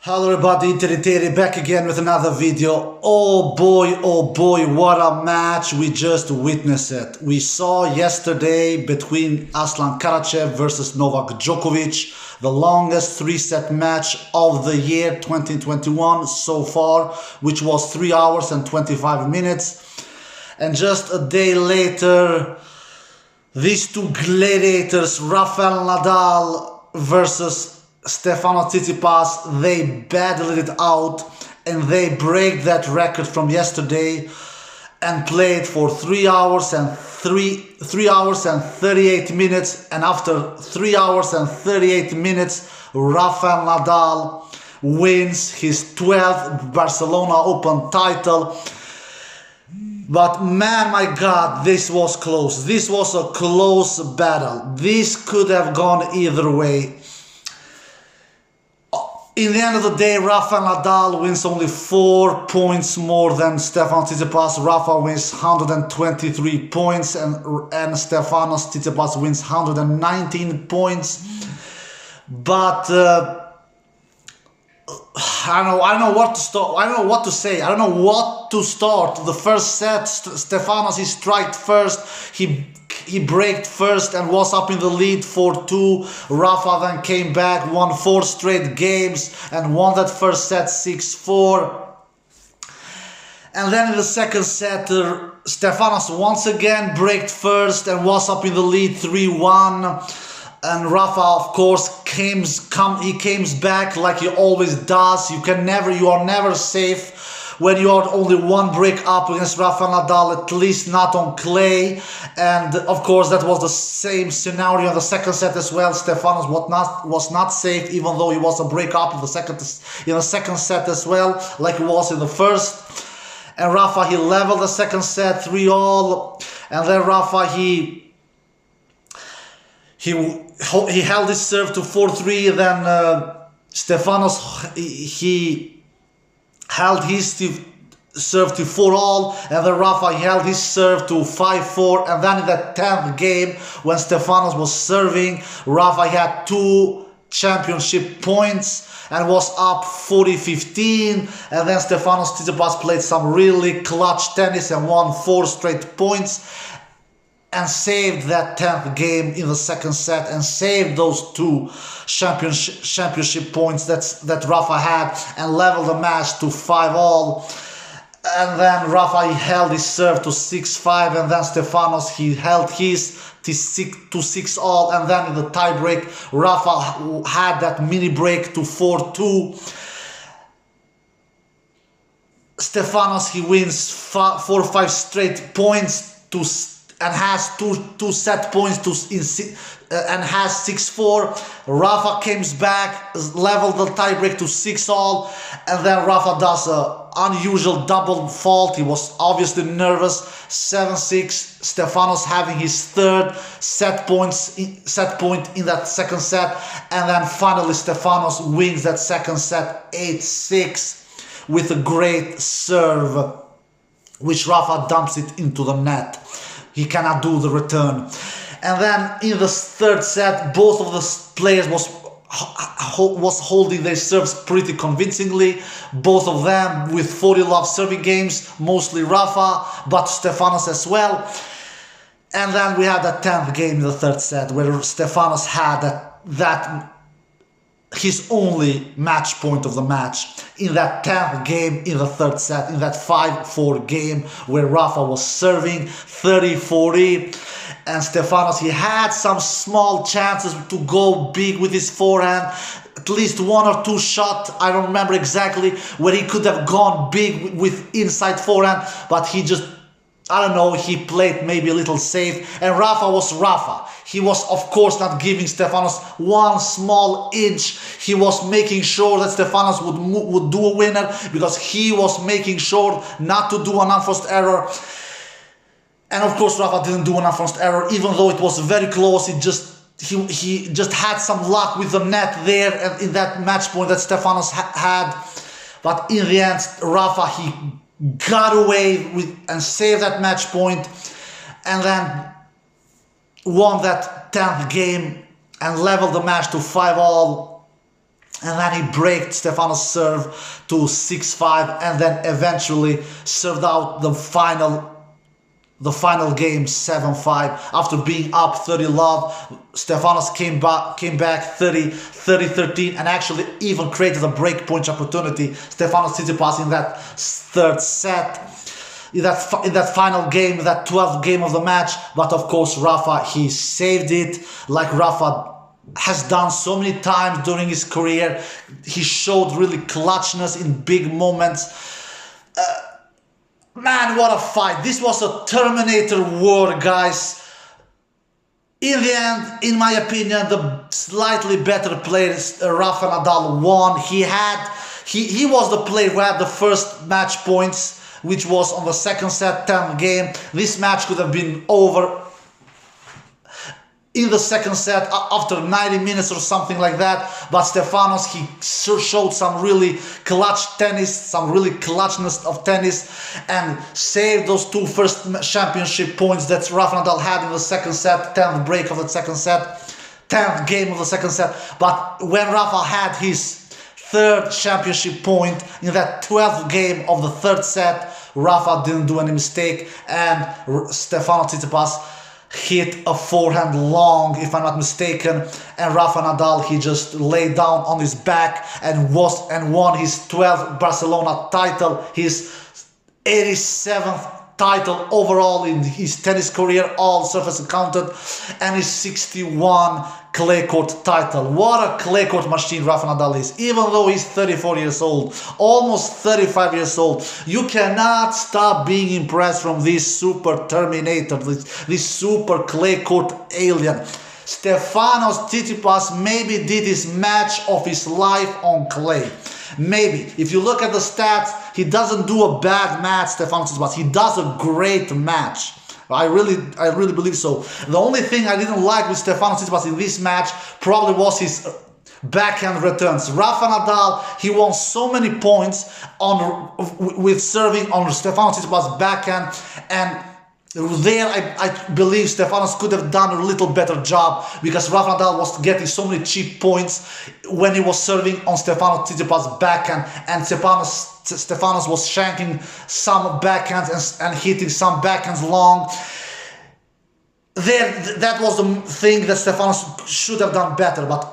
Hello everybody, Titanic back again with another video. Oh boy, what a match we just witnessed. We saw yesterday between Aslan Karachev versus Novak Djokovic, the longest three-set match of the year 2021 so far, which was 3 hours and 25 minutes. And just a day later, these two gladiators, Rafael Nadal versus Stefanos Tsitsipas, they battled it out and they break that record from yesterday and played for 3 hours and 38 minutes. And after 3 hours and 38 minutes, Rafael Nadal wins his 12th Barcelona Open title. But man, my God, this was close. This was a close battle. This could have gone either way. In the end of the day, Rafael Nadal wins only 4 points more than Stefanos Tsitsipas. Rafa wins 123 points and Stefanos Tsitsipas wins 119 points. But I don't know what to start. I don't know what to say. I don't know what to start. The first set, Stefanos, he struck first. He braked first and was up in the lead 4-2. Rafa then came back, won 4 straight games and won that first set 6-4. And then in the second set, Stefanos once again braked first and was up in the lead 3-1. And Rafa, of course, he comes back like he always does. You are never safe when you are only one break up against Rafael Nadal, at least not on clay. And of course, that was the same scenario in the second set as well. Stefanos was not safe, even though he was a break up in the second set as well, like he was in the first. And Rafa, he leveled the second set 3-all, and then Rafa he held his serve to 4-3. Then Stefanos he held his serve to 4-all, and then Rafa held his serve to 5-4. And then in that 10th game, when Stefanos was serving, Rafa had 2 championship points and was up 40-15. And then Stefanos Tsitsipas played some really clutch tennis and won 4 straight points and saved that 10th game in the second set and saved those 2 championship points that Rafa had and leveled the match to 5-all. And then Rafa, he held his serve to 6-5, and then Stefanos, he held his to 6-all, and then in the tie break, Rafa had that mini break to 4-2. Stefanos, he wins 4 or 5 straight points and has two set points and has 6-4. Rafa comes back, leveled the tiebreak to 6-all, and then Rafa does a unusual double fault. He was obviously nervous. 7-6. Stefanos having his 3rd set point in that second set, and then finally Stefanos wins that second set 8-6 with a great serve, which Rafa dumps it into the net. He cannot do the return. And then in the 3rd set, both of the players was holding their serves pretty convincingly. Both of them with 40 love serving games, mostly Rafa, but Stefanos as well. And then we had that 10th game in the 3rd set, where Stefanos had his only match point of the match in that 10th game in the 3rd set, in that 5-4 game where Rafa was serving 30-40. And Stefanos, he had some small chances to go big with his forehand, at least 1 or 2 shots, I don't remember exactly, where he could have gone big with inside forehand, but he just, I don't know, he played maybe a little safe. And Rafa was Rafa. He was, of course, not giving Stefanos 1 small inch. He was making sure that Stefanos would do a winner, because he was making sure not to do an unforced error. And of course, Rafa didn't do an unforced error, even though it was very close. He just had some luck with the net there and in that match point that Stefanos had. But in the end, Rafa, he got away with and saved that match point, and then won that 10th game and leveled the match to 5-all. and then he braked Stefanos' serve to 6-5, and then eventually served out the final game 7-5 after being up 30 love. Stefanos came back 30-13 and actually even created a breakpoint opportunity. Stefanos Tsitsipas in that third set, in that final game, that 12th game of the match. But of course Rafa, he saved it like Rafa has done so many times during his career. He showed really clutchness in big moments. Man, what a fight. This was a Terminator war, guys. In the end, in my opinion, the slightly better player, Rafael Nadal, won. He was the player who had the first match points, which was on the second set, 10th game. This match could have been over in the second set after 90 minutes or something like that. But Stefanos, he showed some really clutch tennis, some really clutchness of tennis, and saved those two first championship points that Rafa Nadal had in the second set, 10th break of the second set, 10th game of the second set. But when Rafa had his third championship point in that 12th game of the third set, Rafa didn't do any mistake, and Stefanos Tsitsipas hit a forehand long, if I'm not mistaken, and Rafa Nadal, he just laid down on his back and won his 12th Barcelona title, his 87th title overall in his tennis career, all surfaces counted, and his 61 clay court title. What a clay court machine Rafa Nadal is. Even though he's 34 years old, almost 35 years old, you cannot stop being impressed from this super Terminator, this super clay court alien. Stefanos Tsitsipas maybe did his match of his life on clay. Maybe. If you look at the stats, he doesn't do a bad match, Stefanos Tsitsipas. He does a great match. I really believe so. The only thing I didn't like with Stefanos Tsitsipas in this match probably was his backhand returns. Rafa Nadal, he won so many points with serving on Stefanos Tsitsipas' backhand, and there I believe Stefanos could have done a little better job, because Rafa Nadal was getting so many cheap points when he was serving on Stefanos Tsitsipas' backhand, and Stefanos was shanking some backhands and hitting some backhands long. That was the thing that Stefanos should have done better. But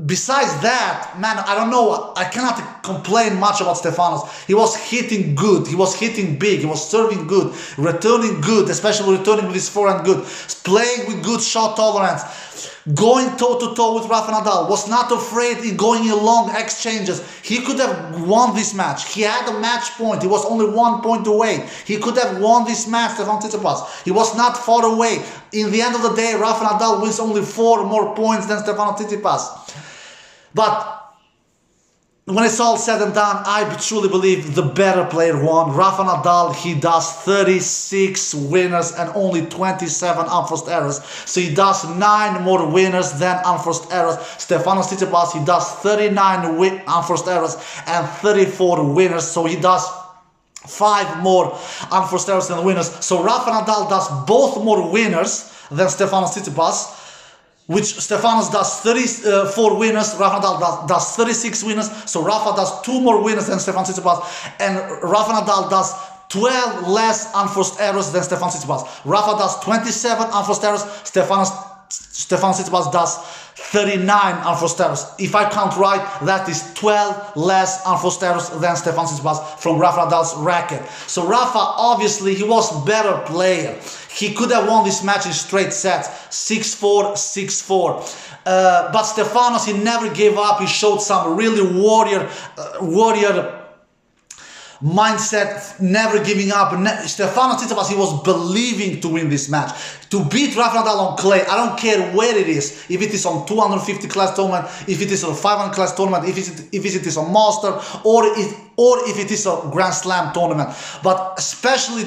besides that, man, I don't know, I cannot complain much about Stefanos. He was hitting good, he was hitting big, he was serving good, returning good, especially returning with his forehand good, playing with good shot tolerance, going toe-to-toe with Rafa Nadal, was not afraid in going in long exchanges. He could have won this match. He had a match point. He was only 1 point away. He could have won this match, Stefanos Tsitsipas. He was not far away. In the end of the day, Rafa Nadal wins only 4 more points than Stefanos Tsitsipas. But when it's all said and done, I truly believe the better player won. Rafa Nadal, he does 36 winners and only 27 unforced errors. So he does 9 more winners than unforced errors. Stefanos Tsitsipas, he does 39 unforced errors and 34 winners. So he does 5 more unforced errors than winners. So Rafa Nadal does both more winners than Stefanos Tsitsipas, which Stefanos does 34 winners, Rafa Nadal does 36 winners, so Rafa does 2 more winners than Stefanos Tsitsipas, and Rafa Nadal does 12 less unforced errors than Stefanos Tsitsipas. Rafa does 27 unforced errors, Stefanos Tsitsipas does 39 unforced errors. If I count right, that is 12 less unforced errors than Stefanos Tsitsipas from Rafa Nadal's racket. So Rafa, obviously, he was a better player. He could have won this match in straight sets, 6-4, 6-4. But Stefanos, he never gave up. He showed some really warrior mindset, never giving up. Stefanos Tsitsipas, he was believing to win this match. To beat Rafa Nadal on clay, I don't care where it is, if it is on 250 class tournament, if it is on 500 class tournament, if it is a Master, or if it is a Grand Slam tournament. But especially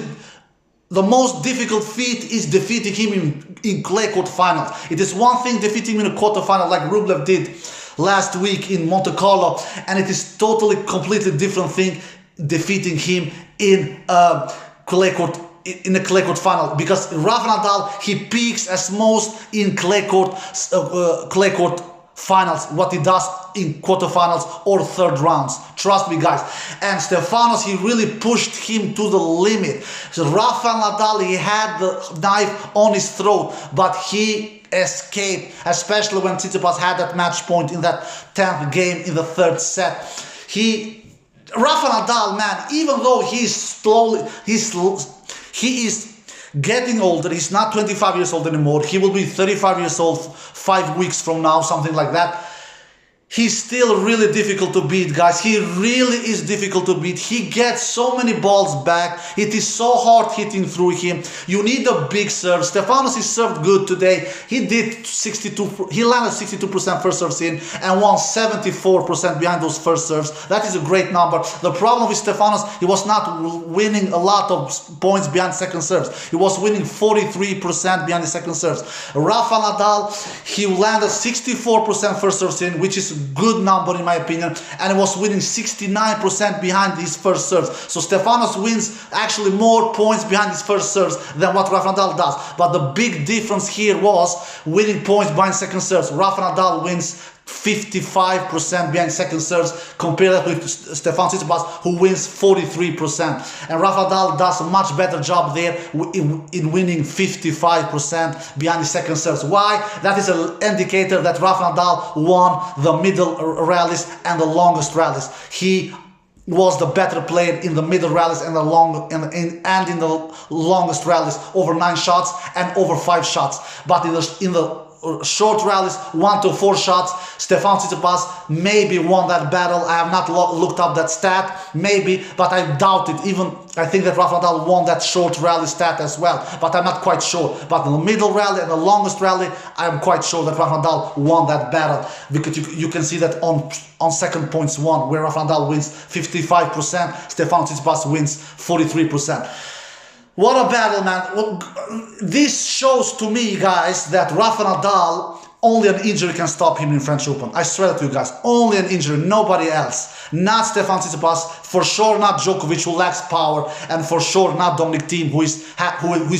the most difficult feat is defeating him in clay court finals. It is one thing defeating him in a quarterfinal like Rublev did last week in Monte Carlo, and it is totally, completely different thing defeating him in clay court final, because Rafa Nadal, he peaks as most in clay court finals, what he does in quarterfinals or third rounds. Trust me, guys. And Stefanos, he really pushed him to the limit. So Rafael Nadal, he had the knife on his throat, but he escaped, especially when Tsitsipas had that match point in that 10th game in the third set. Rafael Nadal, man, even though he is getting older, he's not 25 years old anymore, he will be 35 years old 5 weeks from now, something like that. He's still really difficult to beat, guys. He really is difficult to beat. He gets so many balls back. It is so hard hitting through him. You need a big serve. Stefanos is served good today. He did 62. He landed 62% first serves in and won 74% behind those first serves. That is a great number. The problem with Stefanos, he was not winning a lot of points behind second serves. He was winning 43% behind the second serves. Rafael Nadal, he landed 64% first serves in, which is good number in my opinion, and he was winning 69% behind his first serves. So Stefanos wins actually more points behind his first serves than what Rafael Nadal does. But the big difference here was winning points behind second serves. Rafael Nadal wins 55% behind second serves compared with Stefanos Tsitsipas, who wins 43%. And Rafael Nadal does a much better job there in winning 55% behind the second serves. Why? That is an indicator that Rafael Nadal won the middle rallies and the longest rallies. He was the better player in the middle rallies and in the longest rallies, over 9 shots and over 5 shots. But in the short rallies, 1 to 4 shots, Stefanos Tsitsipas maybe won that battle. I have not looked up that stat, maybe, but I doubt it. Even I think that Rafael Nadal won that short rally stat as well, but I'm not quite sure. But in the middle rally and the longest rally, I am quite sure that Rafael Nadal won that battle, because you can see that on second points won, where Rafael Nadal wins 55%, Stefanos Tsitsipas wins 43%. What a battle, man. This shows to me, guys, that Rafael Nadal, only an injury can stop him in French Open. I swear to you guys, only an injury, nobody else. Not Stefanos Tsitsipas, for sure not Djokovic, who lacks power, and for sure not Dominic Thiem, who is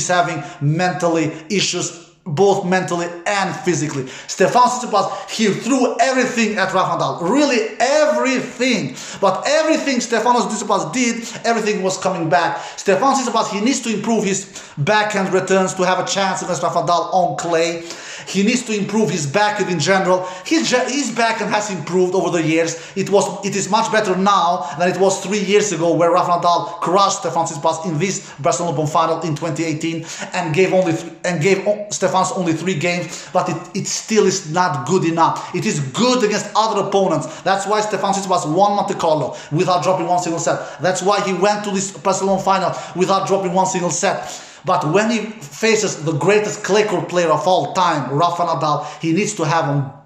having mentally issues, both mentally and physically. Stefanos Tsitsipas, he threw everything at Rafael Nadal, really everything. But everything Stefanos Tsitsipas did, everything was coming back. Stefanos Tsitsipas, he needs to improve his backhand returns to have a chance against Rafael Nadal on clay. He needs to improve his backhand in general. His backhand has improved over the years. It is much better now than it was 3 years ago, where Rafael Nadal crushed Stefanos Tsitsipas in this Barcelona Open final in 2018 and gave Stefanos only 3 games. But it still is not good enough. It is good against other opponents. That's why Stefanos Tsitsipas won Monte Carlo without dropping 1 single set. That's why he went to this Barcelona final without dropping 1 single set. But when he faces the greatest clay court player of all time, Rafael Nadal, he needs to have a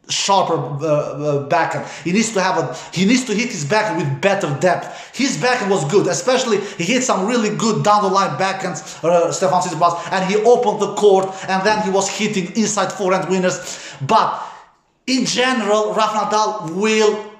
sharper backhand. He needs to hit his backhand with better depth. His backhand was good, especially he hit some really good down the line backhands, Stefanos Tsitsipas, and he opened the court, and then he was hitting inside forehand winners. But in general, Rafael Nadal will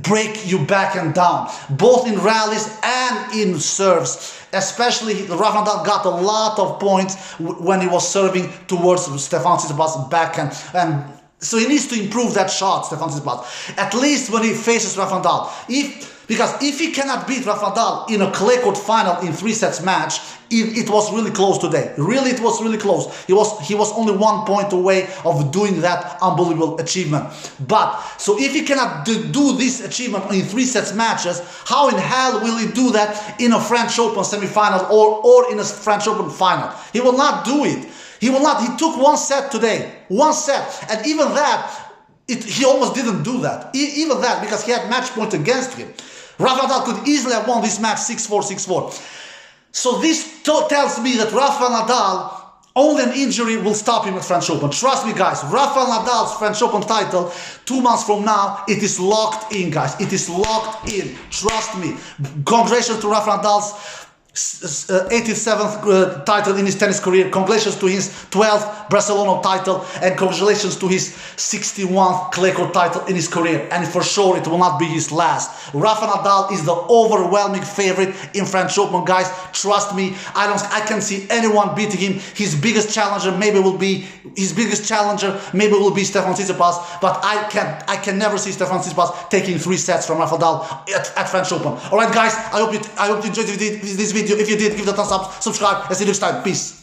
break you back and down, both in rallies and in serves. Especially Rafael Nadal got a lot of points when he was serving towards Stefanos Tsitsipas' backhand, and so he needs to improve that shot, Stefanos Tsitsipas, at least when he faces Rafael Nadal. Because if he cannot beat Rafael Nadal in a clay court final in 3 sets match, it was really close today. Really, it was really close. He was only 1 point away of doing that unbelievable achievement. But so if he cannot do this achievement in 3 sets matches, how in hell will he do that in a French Open semifinal or in a French Open final? He will not do it. He will not. He took 1 set today, 1 set, and even that, he almost didn't do that. Even that, because he had match point against him. Rafael Nadal could easily have won this match 6-4, 6-4. So this tells me that Rafael Nadal, only an injury will stop him at French Open. Trust me, guys, Rafael Nadal's French Open title 2 months from now, it is locked in, guys. It is locked in. Trust me. Congratulations to Rafael Nadal's 87th title in his tennis career. Congratulations to his 12th Barcelona title, and congratulations to his 61th clay court title in his career. And for sure, it will not be his last. Rafael Nadal is the overwhelming favorite in French Open, guys. Trust me, I can see anyone beating him. His biggest challenger maybe will be Stefan Tsitsipas, but I can never see Stefan Tsitsipas taking 3 sets from Rafael Nadal at French Open. All right, guys. I hope you enjoyed this video. If you did, give it a thumbs up, subscribe, and see you next time. Peace.